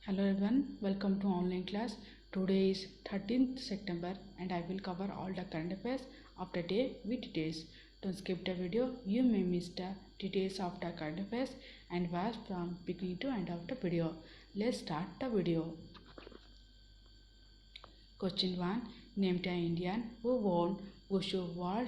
Hello everyone, welcome to online class. Today is 13th September and I will cover all the current affairs of the day with details. Don't skip the video, you may miss the details of the current affairs and watch from beginning to end of the video. Let's start the video. Question 1. Name the Indian who won Wushu World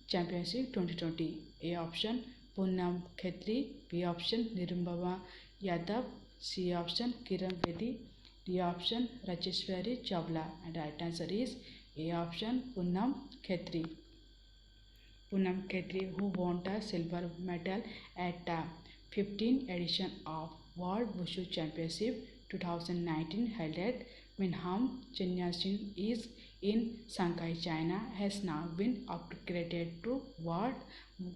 Championship 2020. A option Poonam Khetri, B option Nirumbama Yadav, C option Kiran Bedi, D option Rajeshwari Chawla, and the right answer is A option Poonam Khetri. Poonam Khetri, who won the silver medal at the 15th edition of World Wushu Championship 2019 held at Minham, Chenyasin is in Shanghai, China, has now been upgraded to World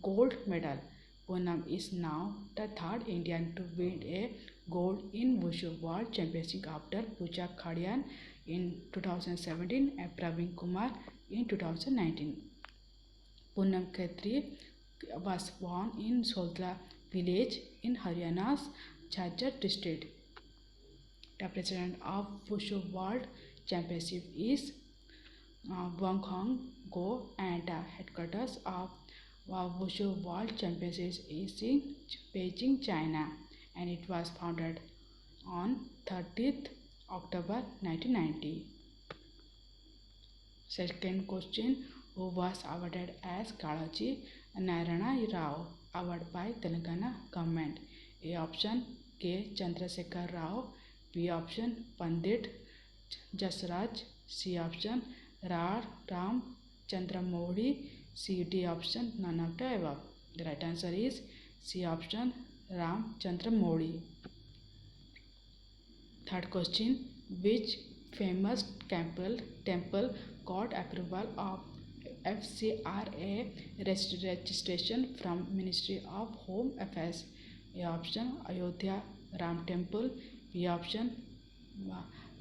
Gold Medal. Poonam is now the third Indian to win a gold in Wushu World Championship after Pooja Khadian in 2017 and Praveen Kumar in 2019. Poonam Khetri was born in Sodla village in Haryana's Jhajjar district. The president of Wushu World Championship is Wang Hong Go, and the headquarters of Wushu World Championships is in Beijing, China, and it was founded on 30th October 1990. Second question, who was awarded as Kalaji Narayana Rao Award by Telangana government? A option K. Chandrasekhar Rao, B option Pandit Jasraj, C option Ram Chandramouli, C D option none of the above. The right answer is C option Ram Chandramouli. Third question, which famous temple got approval of FCRA registration from Ministry of Home Affairs? A option Ayodhya Ram Temple, B option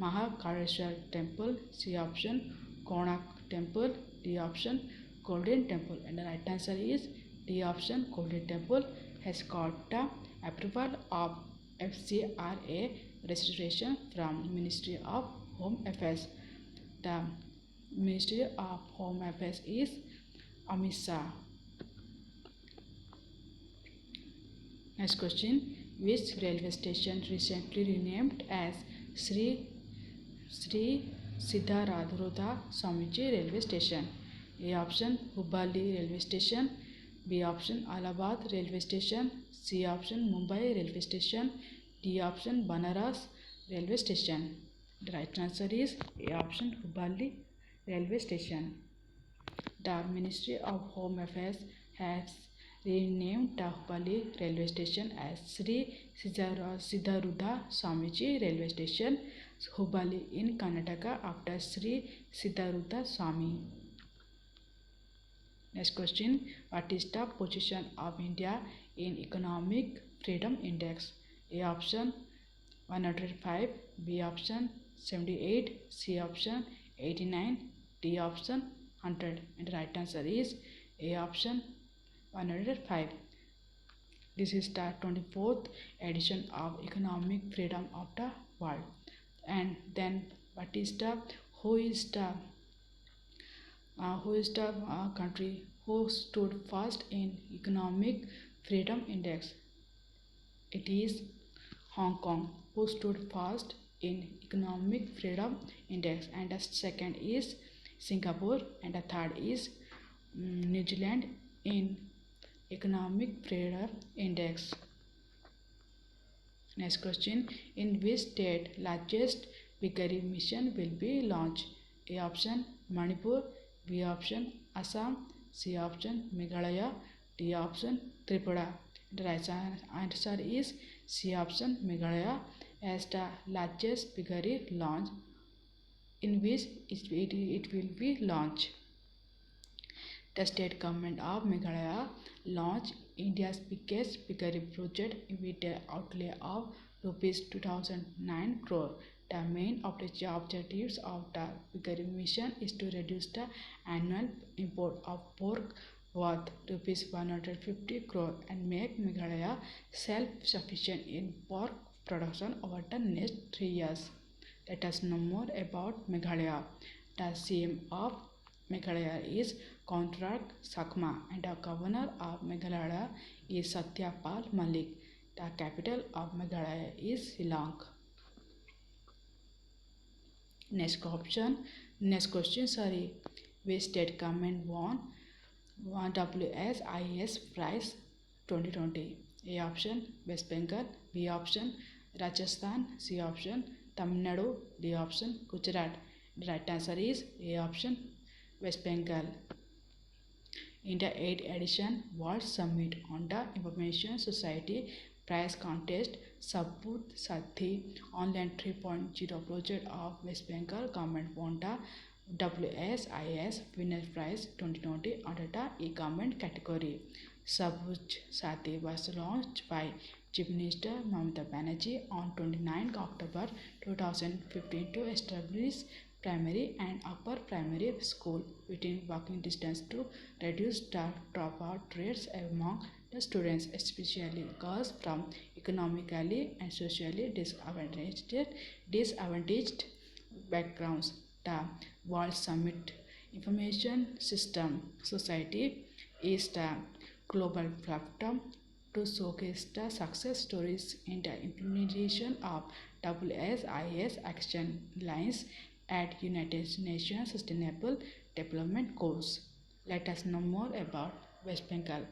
Mahakaleshwar Temple, C option Konark Temple, D option Golden Temple, and the right answer is D option Golden Temple has got the approval of FCRA registration from Ministry of Home Affairs. The Ministry of Home Affairs is Amit Shah. Next question, which railway station recently renamed as Sri Siddharadhurudha Swamiji Railway Station? A option Hubballi Railway Station, B option Allahabad Railway Station, C option Mumbai Railway Station, D option Banaras Railway Station. The right answer is A option Hubballi Railway Station. The Ministry of Home Affairs has renamed the Hubballi Railway Station as Sri Siddharudha Swamiji Railway Station, Hubballi in Karnataka, after Sri Siddharudha Swami. Next question, what is the position of India in Economic Freedom Index? A option 105, B option 78, C option 89, D option 100, and the right answer is A option 105. This is the 24th edition of Economic Freedom of the World. And then who is the country who stood first in Economic Freedom Index? It is Hong Kong who stood first in Economic Freedom Index, and the second is Singapore, and the third is New Zealand in Economic Freedom Index. Next question, in which state largest piggery mission will be launched? A option Manipur, B option Assam, C option Meghalaya, D option Tripura. The right answer is C option Meghalaya as the largest piggery launch in which it will be launched. The state government of Meghalaya launched India's biggest piggery project with an outlay of Rs 2009 crore. The main objectives of the piggery mission is to reduce the annual import of pork worth Rs 150 crore and make Meghalaya self-sufficient in pork production over the next 3 years. Let us know more about Meghalaya. The CM of Meghalaya is Kontrad Sakma and the governor of Meghalaya is Satyapal Malik. The capital of Meghalaya is Shillong. Next question, which state government won WSIS prize 2020? A option West Bengal, B option Rajasthan, C option Tamil Nadu, D option Gujarat. The right answer is A option West Bengal. In the 8th edition World Summit on the Information Society Prize Contest, Sabut Sathi Online 3.0 project of West Bengal government won the WSIS Winner Prize 2020 under the e-government category. Sabut Sathi was launched by Chief Minister Mamata Banerjee on 29 October 2015 to establish primary and upper primary school within walking distance to reduce the dropout rates among the students, especially girls from economically and socially disadvantaged backgrounds. The World Summit Information System Society is the global platform to showcase the success stories in the implementation of WSIS action lines at United Nations Sustainable Development Goals. Let us know more about West Bengal.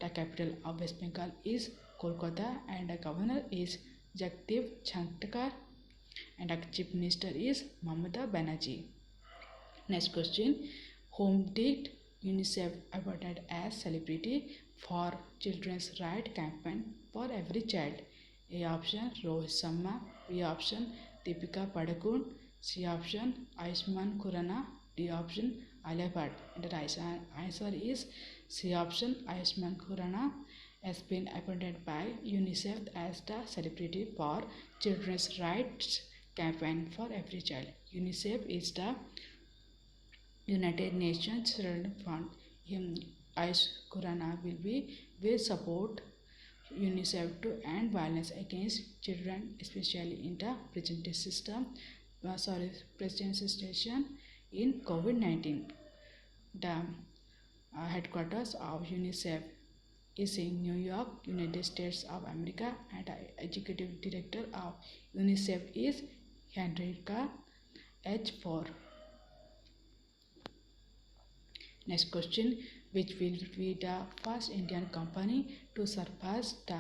The capital of West Bengal is Kolkata and the governor is Jagdeep Chankar and the chief minister is Mamata Banerjee. Next question, whom did UNICEF awarded as celebrity for Children's Right Campaign for Every Child? A option Rohit Sharma, B option Deepika Padukone, C option Ayushmann Khurrana, D option Alia Bhatt. The right answer is C option Ayushmann Khurrana has been appointed by UNICEF as the celebrity for Children's Rights Campaign for Every Child. UNICEF is the United Nations Children Fund. Ayush Khurrana will support UNICEF to end violence against children, especially in the present situation in COVID-19. The headquarters of UNICEF is in New York, United States of America, and the executive director of UNICEF is Henrietta H. Fore. Next question, which will be the first Indian company to surpass the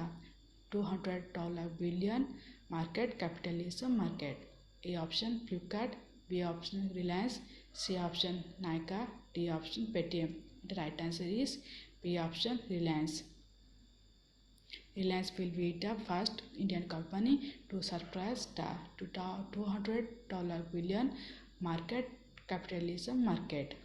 $200 billion market capitalism market? A option Flipkart, B option Reliance, C option Nykaa, D option Paytm. The right answer is B option Reliance. Reliance will be the first Indian company to surpass the $200 billion market capitalism market.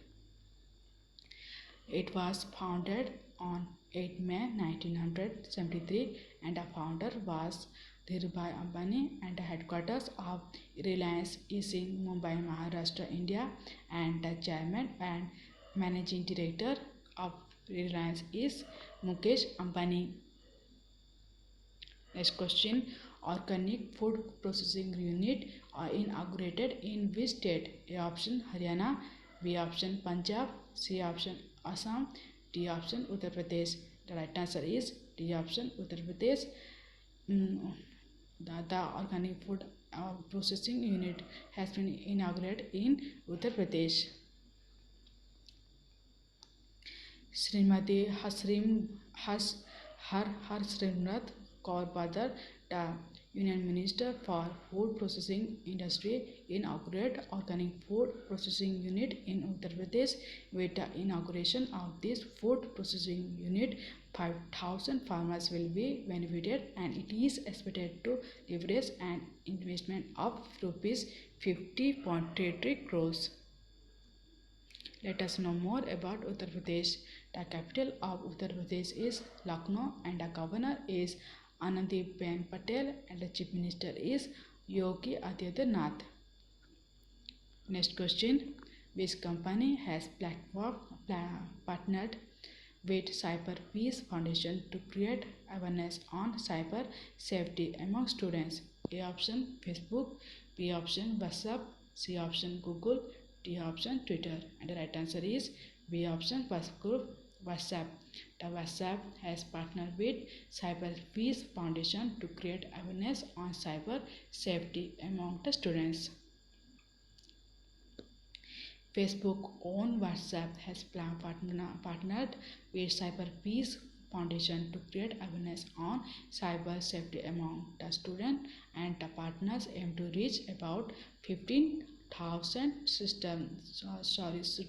It was founded on 8 May 1973 and the founder was Dhirubhai Ambani and the headquarters of Reliance is in Mumbai, Maharashtra, India, and the chairman and managing director of Reliance is Mukesh Ambani. Next question, organic food processing unit are inaugurated in which state? A option Haryana, B option Punjab, C option Assam, D option Uttar Pradesh. The right answer is D option Uttar Pradesh. The organic food processing unit has been inaugurated in Uttar Pradesh. Srimati Harsimrat Kaur Badal, the Union Minister for Food Processing Industry, inaugurated organic food processing unit in Uttar Pradesh. With the inauguration of this food processing unit, 5,000 farmers will be benefited and it is expected to leverage an investment of rupees 50.33 crores. Let us know more about Uttar Pradesh. The capital of Uttar Pradesh is Lucknow and the governor is Anandiben Patel and the chief minister is Yogi Adityanath. Next question, which company has partnered with Cyber Peace Foundation to create awareness on cyber safety among students? A option Facebook, B option WhatsApp, C option Google, D option Twitter. And the right answer is B option WhatsApp. The WhatsApp has partnered with Cyber Peace Foundation to create awareness on cyber safety among the students. Facebook owned WhatsApp has partnered with Cyber Peace Foundation to create awareness on cyber safety among the students, and the partners aim to reach about 15,000 students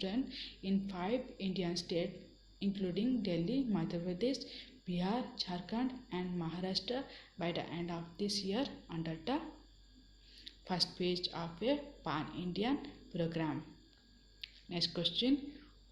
in 5 Indian states including Delhi, Madhya Pradesh, Bihar, Jharkhand and Maharashtra by the end of this year under the first phase of a pan-Indian program. Next question.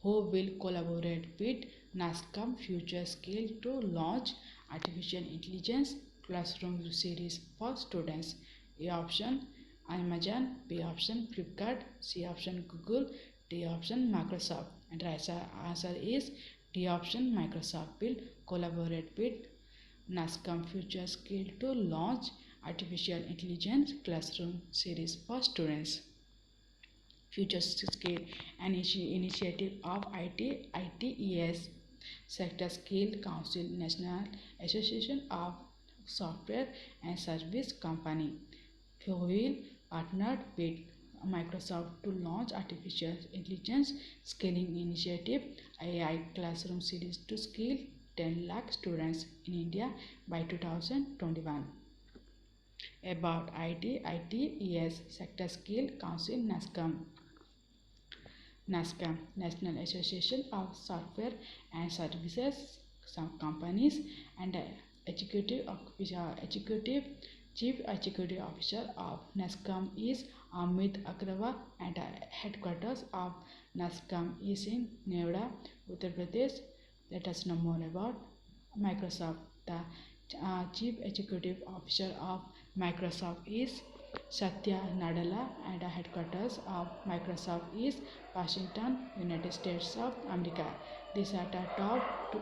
Who will collaborate with NASCOM Future Scale to launch Artificial Intelligence Classroom series for students? A option Amazon, B option Flipkart, C option Google, D option Microsoft. And the answer is D option Microsoft will collaborate with NASCOM Future Scale to launch Artificial Intelligence Classroom series for students. Future Scale, an initiative of ITES, Sector Scale Council, National Association of Software and Service Company, who will partner with Microsoft to launch Artificial Intelligence Scaling Initiative AI Classroom Series to scale 10 lakh students in India by 2021. About ITES Sector Scale Council NASCOM, National Association of Software and Services Companies, and Chief Executive Officer of NASCOM is Amit Agrawal, and the headquarters of NASCOM is in Noida, Uttar Pradesh. Let us know more about Microsoft. The Chief Executive Officer of Microsoft is Satya Nadella, and the headquarters of Microsoft is Washington, United States of America. These are the top